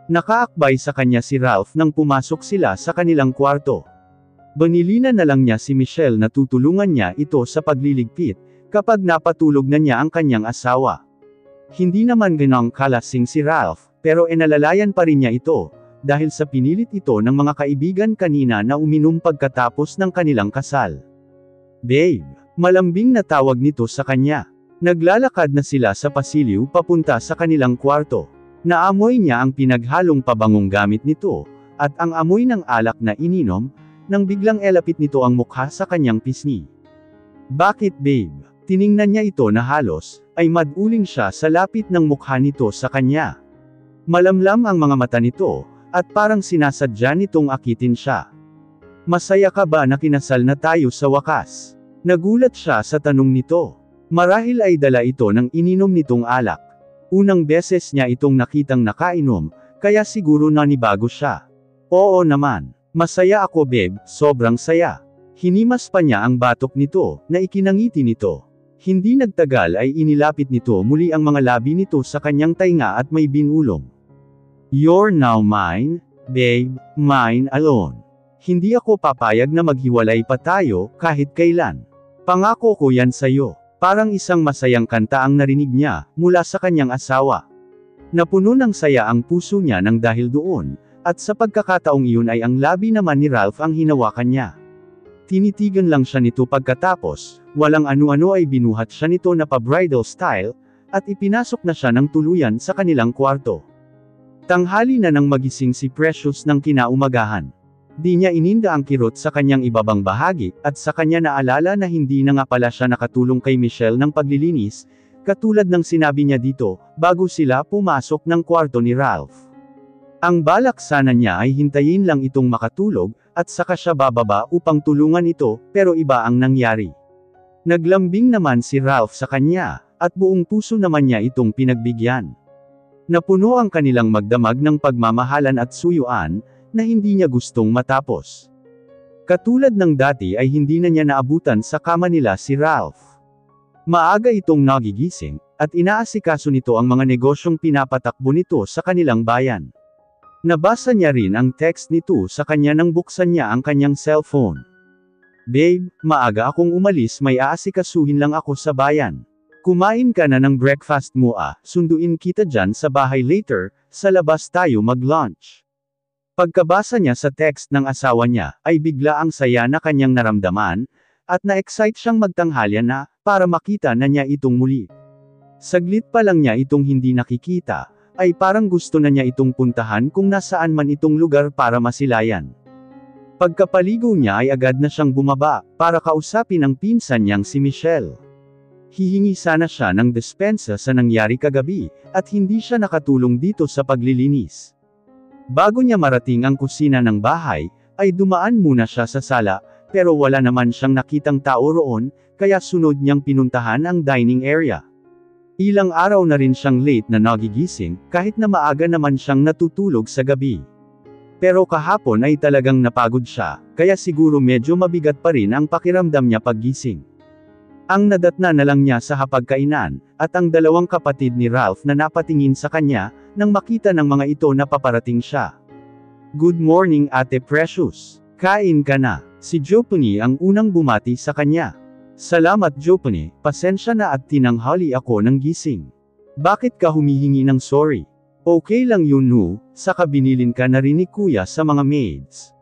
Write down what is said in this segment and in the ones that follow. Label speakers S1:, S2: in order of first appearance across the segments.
S1: Nakaakbay sa kanya si Ralph nang pumasok sila sa kanilang kwarto. Banilinan na lang niya si Michelle na tutulungan niya ito sa pagliligpit, kapag napatulog na niya ang kanyang asawa. Hindi naman ganang kalasing si Ralph, pero enalalayan pa rin niya ito, dahil sa pinilit ito ng mga kaibigan kanina na uminom pagkatapos ng kanilang kasal. "Babe," malambing na tawag nito sa kanya. Naglalakad na sila sa pasilyo papunta sa kanilang kwarto. Naamoy niya ang pinaghalong pabangong gamit nito, at ang amoy ng alak na ininom, nang biglang elapit nito ang mukha sa kanyang pisngi. "Bakit babe?" Tiningnan niya ito na halos, ay maduling siya sa lapit ng mukha nito sa kanya. Malamlam ang mga mata nito, at parang sinasadya nitong akitin siya. "Masaya ka ba na kinasal na tayo sa wakas?" Nagulat siya sa tanong nito. Marahil ay dala ito ng ininom nitong alak. Unang beses niya itong nakitang nakainom, kaya siguro nanibago siya. "Oo naman. Masaya ako babe, sobrang saya." Hinimas pa niya ang batok nito, na ikinangiti nito. Hindi nagtagal ay inilapit nito muli ang mga labi nito sa kanyang tainga at may binulong. "You're now mine, babe, mine alone. Hindi ako papayag na maghiwalay pa tayo, kahit kailan. Pangako ko yan sa'yo." Parang isang masayang kanta ang narinig niya, mula sa kanyang asawa. Napuno ng saya ang puso niya nang dahil doon, at sa pagkakataong iyon ay ang labi naman ni Ralph ang hinawakan niya. Tinitigan lang siya nito pagkatapos, walang ano-ano ay binuhat siya nito na pa-bridal style, at ipinasok na siya ng tuluyan sa kanilang kwarto. Tanghali na nang magising si Precious ng kinaumagahan. Di niya ininda ang kirot sa kanyang ibabang bahagi, at sa kanya naalala na hindi na nga pala siya nakatulong kay Michelle ng paglilinis, katulad ng sinabi niya dito, bago sila pumasok ng kwarto ni Ralph. Ang balak sana niya ay hintayin lang itong makatulog, at saka siya bababa upang tulungan ito, pero iba ang nangyari. Naglambing naman si Ralph sa kanya, at buong puso naman niya itong pinagbigyan. Napuno ang kanilang magdamag ng pagmamahalan at suyuan, na hindi niya gustong matapos. Katulad ng dati ay hindi na niya naabutan sa kama nila si Ralph. Maaga itong nagigising, at inaasikaso nito ang mga negosyong pinapatakbo nito sa kanilang bayan. Nabasa niya rin ang text nito sa kanya nang buksan niya ang kanyang cellphone. "Babe, maaga akong umalis, may aasikasuhin lang ako sa bayan. Kumain ka na ng breakfast mo sunduin kita dyan sa bahay later, sa labas tayo mag-lunch." Pagkabasa niya sa text ng asawa niya, ay bigla ang saya na kanyang naramdaman, at na-excite siyang magtanghalya na, para makita na niya itong muli. Saglit pa lang niya itong hindi nakikita, ay parang gusto na niya itong puntahan kung nasaan man itong lugar para masilayan. Pagkapaligo niya ay agad na siyang bumaba, para kausapin ang pinsan niyang si Michelle. Hihingi sana siya ng dispensa sa nangyari kagabi, at hindi siya nakatulong dito sa paglilinis. Bago niya marating ang kusina ng bahay, ay dumaan muna siya sa sala, pero wala naman siyang nakitang tao roon, kaya sunod niyang pinuntahan ang dining area. Ilang araw na rin siyang late na nagigising, kahit na maaga naman siyang natutulog sa gabi. Pero kahapon ay talagang napagod siya, kaya siguro medyo mabigat pa rin ang pakiramdam niya paggising. Ang nadatna na lang niya sa hapagkainan, at ang dalawang kapatid ni Ralph na napatingin sa kanya, nang makita ng mga ito na paparating siya. "Good morning Ate Precious. Kain ka na." Si Jopony ang unang bumati sa kanya. "Salamat Jopony, pasensya na at tinanghali ako ng gising. Bakit ka humihingi ng sorry?" "Okay lang yun no, saka binilin ka na rin ni Kuya sa mga maids."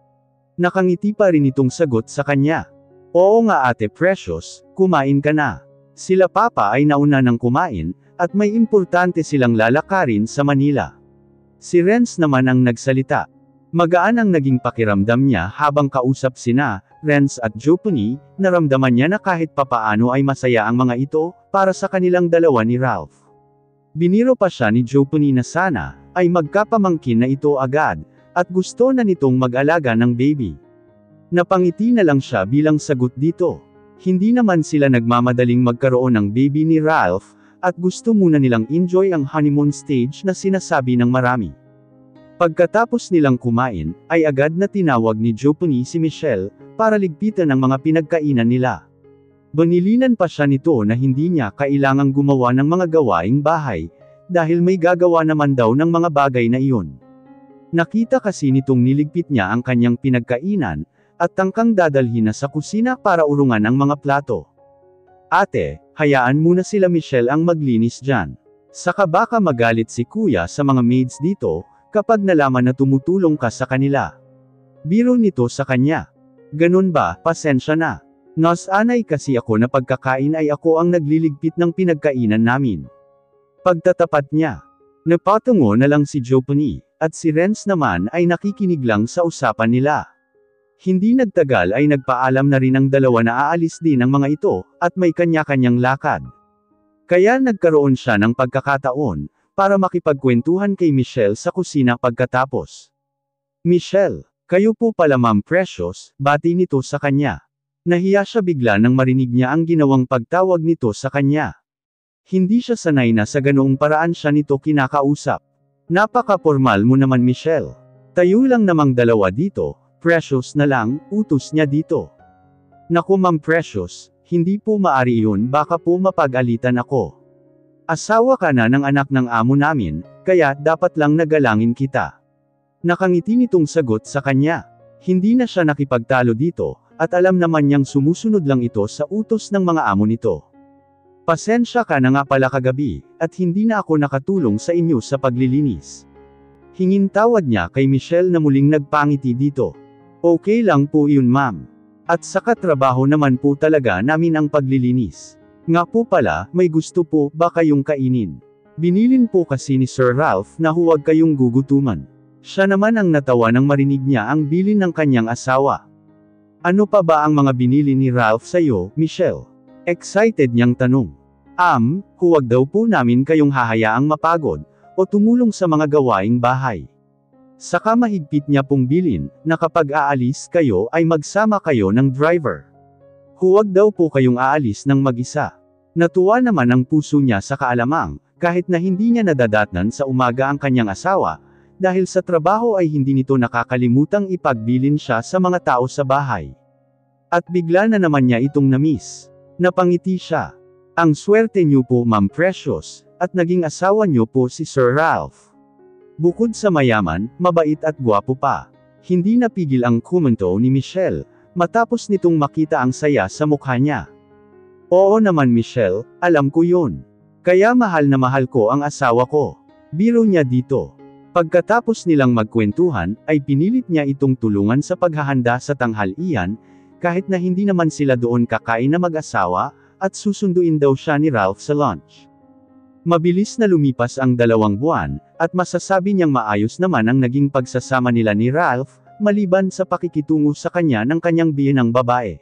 S1: Nakangiti pa rin itong sagot sa kanya. "Oo nga Ate Precious, kumain ka na. Sila Papa ay nauna ng kumain, at may importante silang lalakarin sa Manila." Si Renz naman ang nagsalita. Magaan ang naging pakiramdam niya habang kausap sina Renz at Jopony, naramdaman niya na kahit papaano ay masaya ang mga ito, para sa kanilang dalawa ni Ralph. Biniro pa siya ni Jopony na sana, ay magkapamangkin na ito agad, at gusto na nitong mag-alaga ng baby. Napangiti na lang siya bilang sagot dito. Hindi naman sila nagmamadaling magkaroon ng baby ni Ralph, at gusto muna nilang enjoy ang honeymoon stage na sinasabi ng marami. Pagkatapos nilang kumain, ay agad na tinawag ni Jopony si Michelle, para ligpitan ang mga pinagkainan nila. Banilinan pa siya nito na hindi niya kailangang gumawa ng mga gawaing bahay, dahil may gagawa naman daw ng mga bagay na iyon. Nakita kasi nitong niligpit niya ang kanyang pinagkainan, at tangkang dadalhin na sa kusina para urungan ang mga plato. Ate, hayaan muna sila Michelle ang maglinis dyan. Saka baka magalit si kuya sa mga maids dito, kapag nalaman na tumutulong ka sa kanila. Biro nito sa kanya. Ganun ba, pasensya na. Nasanay kasi ako na pagkakain ay ako ang nagliligpit ng pinagkainan namin. Pagtatapat niya. Napatungo na lang si Jopony, at si Renz naman ay nakikinig lang sa usapan nila. Hindi nagtagal ay nagpaalam na rin ang dalawa na aalis din ang mga ito, at may kanya-kanyang lakad. Kaya nagkaroon siya ng pagkakataon, para makipagkwentuhan kay Michelle sa kusina pagkatapos. Michelle, kayo po pala Ma'am Precious, bati nito sa kanya. Nahiya siya bigla nang marinig niya ang ginawang pagtawag nito sa kanya. Hindi siya sanay na sa ganoong paraan siya nito kinakausap. Napaka-formal mo naman Michelle. Tayo lang namang dalawa dito, Precious na lang, utos niya dito. Naku Ma'am Precious, hindi po maari yun baka po mapag-alitan ako. Asawa ka na ng anak ng amo namin, kaya dapat lang nagalangin kita. Nakangiti nitong sagot sa kanya. Hindi na siya nakipagtalo dito, at alam naman niyang sumusunod lang ito sa utos ng mga amo nito. Pasensya ka na nga pala kagabi, at hindi na ako nakatulong sa inyo sa paglilinis. Hingin tawad niya kay Michelle na muling nagpangiti dito. Okay lang po yun ma'am. At sa katrabaho naman po talaga namin ang paglilinis. Nga po pala, may gusto po ba kayong kainin? Binilin po kasi ni Sir Ralph na huwag kayong gugutuman. Siya naman ang natawa nang marinig niya ang bilin ng kanyang asawa. Ano pa ba ang mga binili ni Ralph sa'yo, Michelle? Excited niyang tanong. Huwag daw po namin kayong hahayaang mapagod, o tumulong sa mga gawaing bahay. Saka mahigpit niya pong bilin, na kapag aalis kayo ay magsama kayo ng driver. Huwag daw po kayong aalis ng mag-isa. Natuwa naman ang puso niya sa kaalamang, kahit na hindi niya nadadatnan sa umaga ang kanyang asawa, dahil sa trabaho ay hindi nito nakakalimutang ipagbilin siya sa mga tao sa bahay. At bigla na naman niya itong na-miss. Napangiti siya. Ang swerte niyo po Ma'am Precious, at naging asawa niyo po si Sir Ralph. Bukod sa mayaman, mabait at gwapo pa. Hindi napigil ang komento ni Michelle, matapos nitong makita ang saya sa mukha niya. Oo naman Michelle, alam ko yun. Kaya mahal na mahal ko ang asawa ko. Biro niya dito. Pagkatapos nilang magkwentuhan, ay pinilit niya itong tulungan sa paghahanda sa tanghalian, kahit na hindi naman sila doon kakain na mag-asawa, at susunduin daw siya ni Ralph sa lunch. Mabilis na lumipas ang 2 buwan, at masasabi niyang maayos naman ang naging pagsasama nila ni Ralph, maliban sa pakikitungo sa kanya ng kanyang biyenang babae.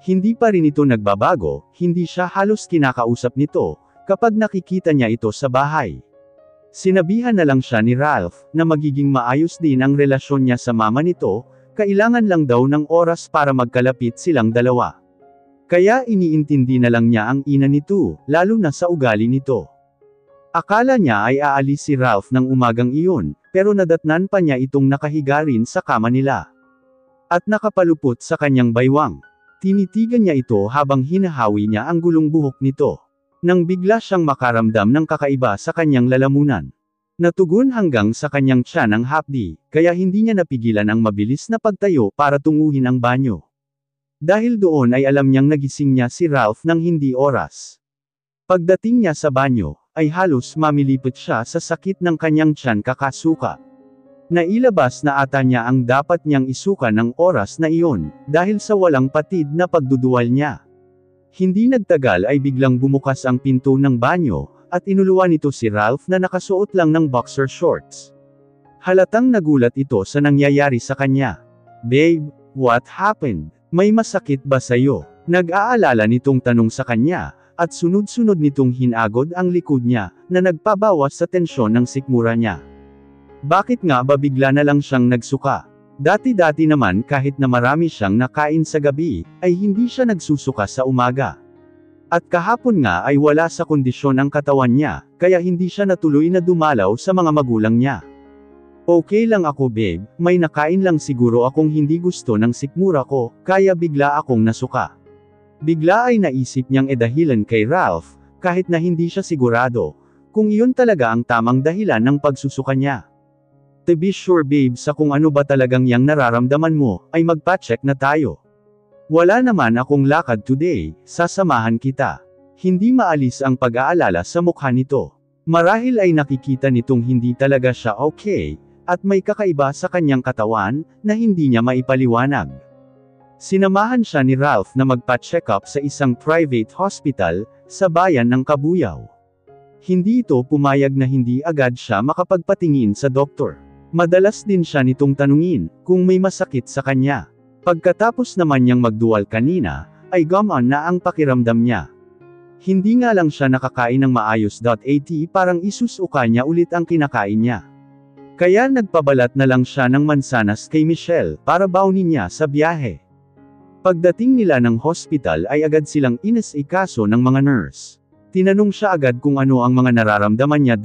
S1: Hindi pa rin ito nagbabago, hindi siya halos kinakausap nito, kapag nakikita niya ito sa bahay. Sinabihan na lang siya ni Ralph, na magiging maayos din ang relasyon niya sa mama nito, kailangan lang daw ng oras para magkalapit silang dalawa. Kaya iniintindi na lang niya ang ina nito, lalo na sa ugali nito. Akala niya ay aalis si Ralph ng umagang iyon, pero nadatnan pa niya itong nakahiga rin sa kama nila. At nakapalupot sa kanyang baywang. Tinitigan niya ito habang hinahawi niya ang gulong buhok nito. Nang bigla siyang makaramdam ng kakaiba sa kanyang lalamunan. Natugon hanggang sa kanyang tiyan ang hapdi, kaya hindi niya napigilan ang mabilis na pagtayo para tunguhin ang banyo. Dahil doon ay alam niyang nagising niya si Ralph ng hindi oras. Pagdating niya sa banyo, ay halos mamilipot siya sa sakit ng kanyang tiyan kakasuka. Nailabas na ata niya ang dapat niyang isuka ng oras na iyon, dahil sa walang patid na pagduduwal niya. Hindi nagtagal ay biglang bumukas ang pinto ng banyo, at inuluwan nito si Ralph na nakasuot lang ng boxer shorts. Halatang nagulat ito sa nangyayari sa kanya. Babe, what happened? May masakit ba sa'yo? Nag-aalala nitong tanong sa kanya, at sunod-sunod nitong hinagod ang likod niya, na nagpabawas sa tensyon ng sikmura niya. Bakit nga ba bigla na lang siyang nagsuka? Dati-dati naman kahit na marami siyang nakain sa gabi, ay hindi siya nagsusuka sa umaga. At kahapon nga ay wala sa kondisyon ang katawan niya, kaya hindi siya natuloy na dumalaw sa mga magulang niya. Okay lang ako babe, may nakain lang siguro akong hindi gusto ng sikmura ko, kaya bigla akong nasuka. Bigla ay naisip niyang dahilan kay Ralph, kahit na hindi siya sigurado, kung iyon talaga ang tamang dahilan ng pagsusuka niya. To be sure babe sa kung ano ba talagang yang nararamdaman mo, ay magpa-check na tayo. Wala naman akong lakad today, sasamahan kita. Hindi maalis ang pag-aalala sa mukha nito. Marahil ay nakikita nitong hindi talaga siya okay, at may kakaiba sa kanyang katawan, na hindi niya maipaliwanag. Sinamahan siya ni Ralph na magpa-check up sa isang private hospital, sa bayan ng Kabuyaw. Hindi ito pumayag na hindi agad siya makapagpatingin sa doktor. Madalas din siya nitong tanungin, kung may masakit sa kanya. Pagkatapos naman niyang magduwal kanina, ay gumaan na ang pakiramdam niya. Hindi nga lang siya nakakain ng maayos. Parang isusuka niya ulit ang kinakain niya. Kaya nagpabalat na lang siya ng mansanas kay Michelle, para baunin niya sa biyahe. Pagdating nila ng hospital ay agad silang inasikaso ng mga nurse. Tinanong siya agad kung ano ang mga nararamdaman niya.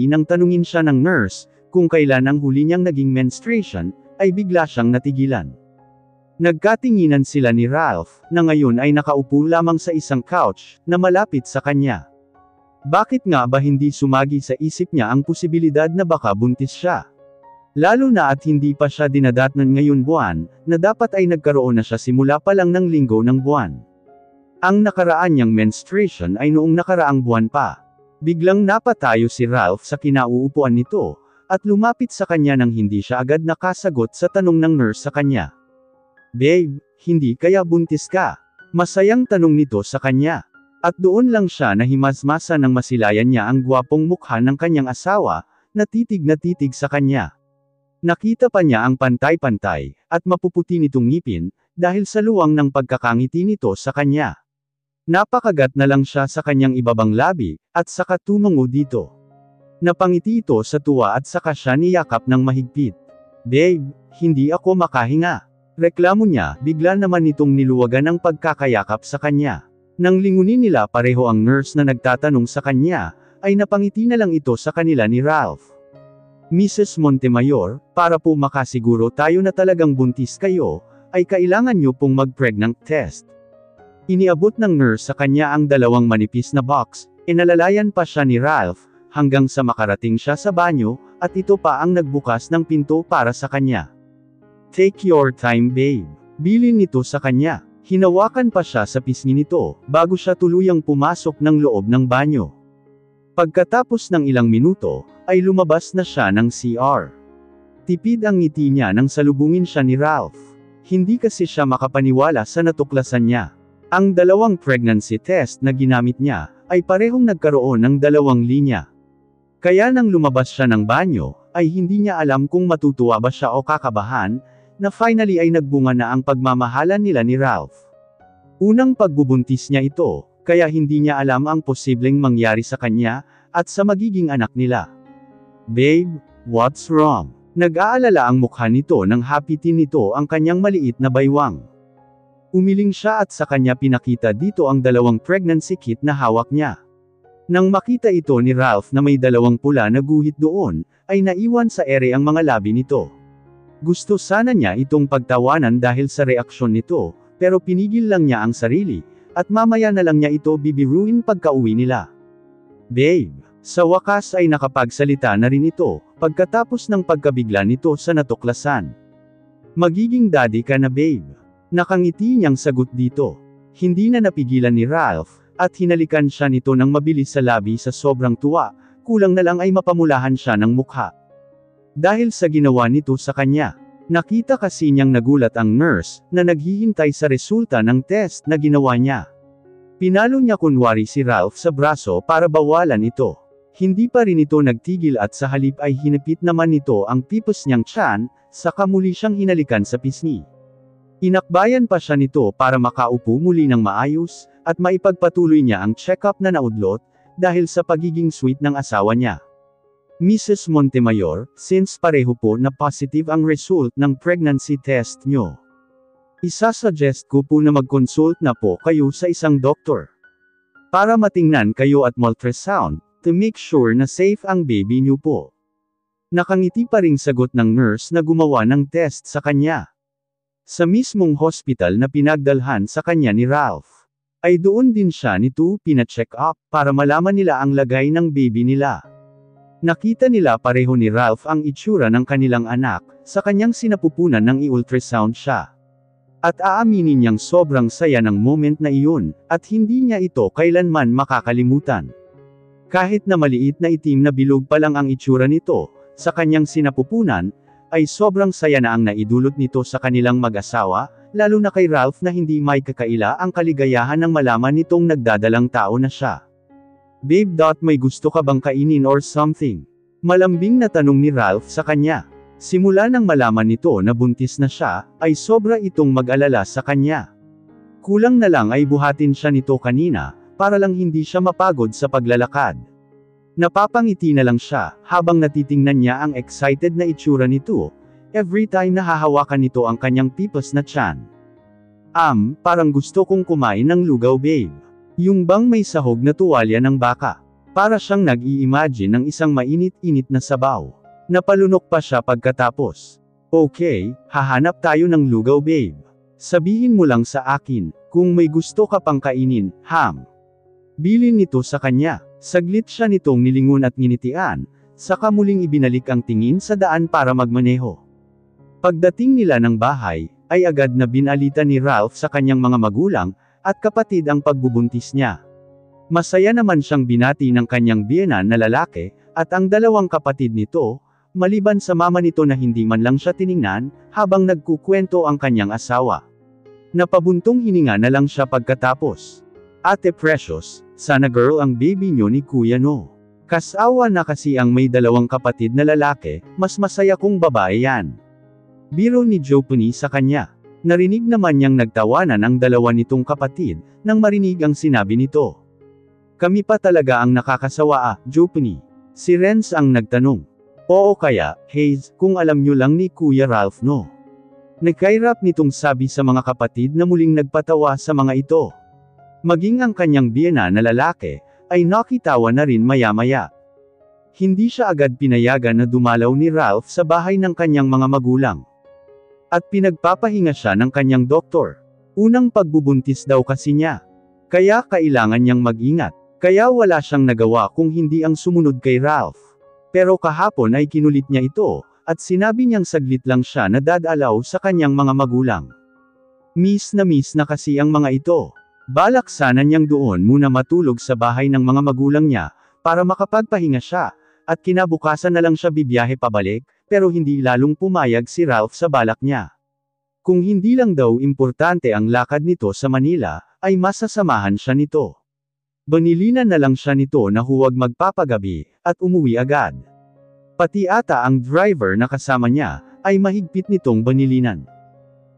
S1: Nang tanungin siya ng nurse, kung kailan ang huli niyang naging menstruation, ay bigla siyang natigilan. Nagkatinginan sila ni Ralph, na ngayon ay nakaupo lamang sa isang couch, na malapit sa kanya. Bakit nga ba hindi sumagi sa isip niya ang posibilidad na baka buntis siya? Lalo na at hindi pa siya dinadatnan ngayon buwan, na dapat ay nagkaroon na siya simula pa lang ng linggo ng buwan. Ang nakaraan niyang menstruation ay noong nakaraang buwan pa. Biglang napatayo si Ralph sa kinauupuan nito, at lumapit sa kanya nang hindi siya agad nakasagot sa tanong ng nurse sa kanya. Babe, hindi kaya buntis ka? Masayang tanong nito sa kanya. At doon lang siya nahimasmasa nang masilayan niya ang gwapong mukha ng kanyang asawa, na titig sa kanya. Nakita pa niya ang pantay-pantay, at mapuputi nitong ngipin, dahil sa luwang ng pagkakangiti nito sa kanya. Napakagat na lang siya sa kanyang ibabang labi, at saka tumungo dito. Napangiti ito sa tuwa at saka siya niyakap ng mahigpit. Babe, hindi ako makahinga. Reklamo niya, bigla naman nitong niluwagan ang pagkakayakap sa kanya. Nang lingunin nila pareho ang nurse na nagtatanong sa kanya, ay napangiti na lang ito sa kanila ni Ralph. Mrs. Montemayor, para po makasiguro tayo na talagang buntis kayo, ay kailangan nyo pong mag-pregnant test. Iniabot ng nurse sa kanya ang dalawang manipis na box, inalalayan pa siya ni Ralph, hanggang sa makarating siya sa banyo, at ito pa ang nagbukas ng pinto para sa kanya. Take your time babe. Bilin nito sa kanya. Hinawakan pa siya sa pisngi nito, bago siya tuluyang pumasok ng loob ng banyo. Pagkatapos ng ilang minuto, ay lumabas na siya ng CR. Tipid ang ngiti niya nang salubungin siya ni Ralph. Hindi kasi siya makapaniwala sa natuklasan niya. Ang dalawang pregnancy test na ginamit niya, ay parehong nagkaroon ng dalawang linya. Kaya nang lumabas siya ng banyo, ay hindi niya alam kung matutuwa ba siya o kakabahan, na finally ay nagbunga na ang pagmamahalan nila ni Ralph. Unang pagbubuntis niya ito, kaya hindi niya alam ang posibleng mangyari sa kanya, at sa magiging anak nila. Babe, what's wrong? Nag-aalala ang mukha nito nang hapitin nito ang kanyang maliit na baywang. Umiling siya at sa kanya pinakita dito ang dalawang pregnancy kit na hawak niya. Nang makita ito ni Ralph na may dalawang pula na guhit doon, ay naiwan sa ere ang mga labi nito. Gusto sana niya itong pagtawanan dahil sa reaksyon nito, pero pinigil lang niya ang sarili, at mamaya na lang niya ito bibiruin pagka-uwi nila. Babe, sa wakas ay nakapagsalita na rin ito, pagkatapos ng pagkabigla nito sa natuklasan. Magiging daddy ka na babe. Nakangiti niyang sagot dito. Hindi na napigilan ni Ralph, at hinalikan siya nito ng mabilis sa labi sa sobrang tuwa, kulang na lang ay mapamulahan siya ng mukha. Dahil sa ginawa nito sa kanya, nakita kasi niyang nagulat ang nurse, na naghihintay sa resulta ng test na ginawa niya. Pinalo niya kunwari si Ralph sa braso para bawalan ito. Hindi pa rin ito nagtigil at sa halip ay hinapit naman nito ang pipos niyang tiyan, saka muli siyang hinalikan sa pisngi. Inakbayan pa siya nito para makaupo muli ng maayos, at maipagpatuloy niya ang check-up na naudlot, dahil sa pagiging sweet ng asawa niya. Mrs. Montemayor, since pareho po na positive ang result ng pregnancy test nyo, isasuggest ko po na mag-consult na po kayo sa isang doktor. Para matingnan kayo at ultrasound, to make sure na safe ang baby niyo po. Nakangiti pa ring sagot ng nurse na gumawa ng test sa kanya. Sa mismong hospital na pinagdalhan sa kanya ni Ralph, ay doon din siya nito pina-check up, para malaman nila ang lagay ng baby nila. Nakita nila pareho ni Ralph ang itsura ng kanilang anak, sa kanyang sinapupunan nang i-ultrasound siya. At aaminin niyang sobrang saya ng moment na iyon, at hindi niya ito kailanman makakalimutan. Kahit na maliit na itim na bilog pa lang ang itsura nito, sa kanyang sinapupunan, ay sobrang saya na ang naidulot nito sa kanilang mag-asawa, lalo na kay Ralph na hindi may kakaila ang kaligayahan ng malaman nitong nagdadalang tao na siya. Babe. May gusto ka bang kainin or something? Malambing na tanong ni Ralph sa kanya. Simula nang malaman nito na buntis na siya, ay sobra itong mag-alala sa kanya. Kulang na lang ay buhatin siya nito kanina, para lang hindi siya mapagod sa paglalakad. Napapangiti na lang siya, habang natitingnan niya ang excited na itsura nito, every time na hahawakan nito ang kanyang pipos na tiyan. Parang gusto kong kumain ng lugaw babe. Yung bang may sahog na tuwalya ng baka. Para siyang nag-i-imagine ng isang mainit-init na sabaw. Napalunok pa siya pagkatapos. Okay, hahanap tayo ng lugaw babe. Sabihin mo lang sa akin, kung may gusto ka pang kainin, ham. Bilin nito sa kanya. Saglit siya nitong nilingon at nginitian, saka muling ibinalik ang tingin sa daan para magmaneho. Pagdating nila ng bahay, ay agad na binalita ni Ralph sa kanyang mga magulang, at kapatid ang pagbubuntis niya. Masaya naman siyang binati ng kanyang biyenan na lalaki, at ang dalawang kapatid nito, maliban sa mama nito na hindi man lang siya tiningnan, habang nagkukwento ang kanyang asawa. Napabuntong hininga na lang siya pagkatapos. Ate Precious, sana girl ang baby nyo ni Kuya No. Kasawa na kasi ang may dalawang kapatid na lalaki, mas masaya kung babae yan. Biro ni Jopony sa kanya. Narinig naman niyang nagtawanan ang dalawa nitong kapatid, nang marinig ang sinabi nito. Kami pa talaga ang nakakasawa Jopony. Si Renz ang nagtanong. Oo kaya, Hayes, kung alam nyo lang ni Kuya Ralph no. Nagkairap nitong sabi sa mga kapatid na muling nagpatawa sa mga ito. Maging ang kanyang biyena na lalaki, ay nakitawa na rin maya-maya. Hindi siya agad pinayagan na dumalaw ni Ralph sa bahay ng kanyang mga magulang. At pinagpapahinga siya ng kanyang doktor. Unang pagbubuntis daw kasi niya. Kaya kailangan niyang mag-ingat. Kaya wala siyang nagawa kung hindi ang sumunod kay Ralph. Pero kahapon ay kinulit niya ito, at sinabi niyang saglit lang siya na dadalaw sa kanyang mga magulang. Miss na kasi ang mga ito. Balak sana niyang doon muna matulog sa bahay ng mga magulang niya, para makapagpahinga siya, at kinabukasan na lang siya bibiyahe pabalik, pero hindi lalong pumayag si Ralph sa balak niya. Kung hindi lang daw importante ang lakad nito sa Manila, ay masasamahan siya nito. Banilinan na lang siya nito na huwag magpapagabi, at umuwi agad. Pati ata ang driver na kasama niya, ay mahigpit nitong banilinan.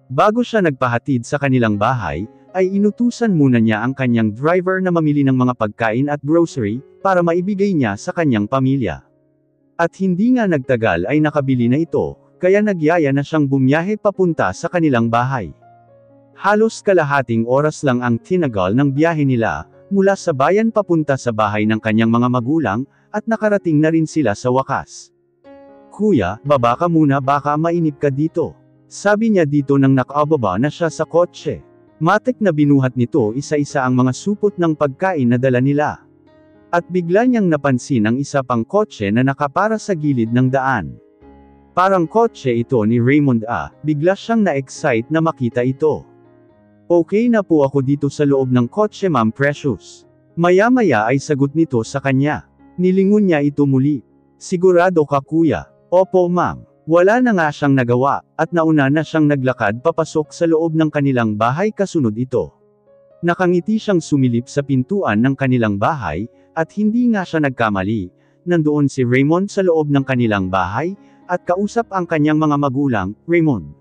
S1: Bago siya nagpahatid sa kanilang bahay, ay inutusan muna niya ang kanyang driver na mamili ng mga pagkain at grocery, para maibigay niya sa kanyang pamilya. At hindi nga nagtagal ay nakabili na ito, kaya nagyaya na siyang bumiyahe papunta sa kanilang bahay. Halos kalahating oras lang ang tinagal ng biyahe nila, mula sa bayan papunta sa bahay ng kanyang mga magulang, at nakarating na rin sila sa wakas. Kuya, baba ka muna baka mainip ka dito. Sabi niya dito nang nakababa na siya sa kotse. Matik na binuhat nito isa-isa ang mga supot ng pagkain na dala nila. At bigla niyang napansin ang isa pang kotse na nakapara sa gilid ng daan. Parang kotse ito ni Raymond bigla siyang na-excite na makita ito. Okay na po ako dito sa loob ng kotse Ma'am Precious. Maya-maya ay sagot nito sa kanya. Nilingon niya ito muli. Sigurado ka kuya? Opo ma'am. Wala na nga siyang nagawa, at nauna na siyang naglakad papasok sa loob ng kanilang bahay kasunod ito. Nakangiti siyang sumilip sa pintuan ng kanilang bahay, at hindi nga siya nagkamali, nandoon si Raymond sa loob ng kanilang bahay, at kausap ang kanyang mga magulang. Raymond,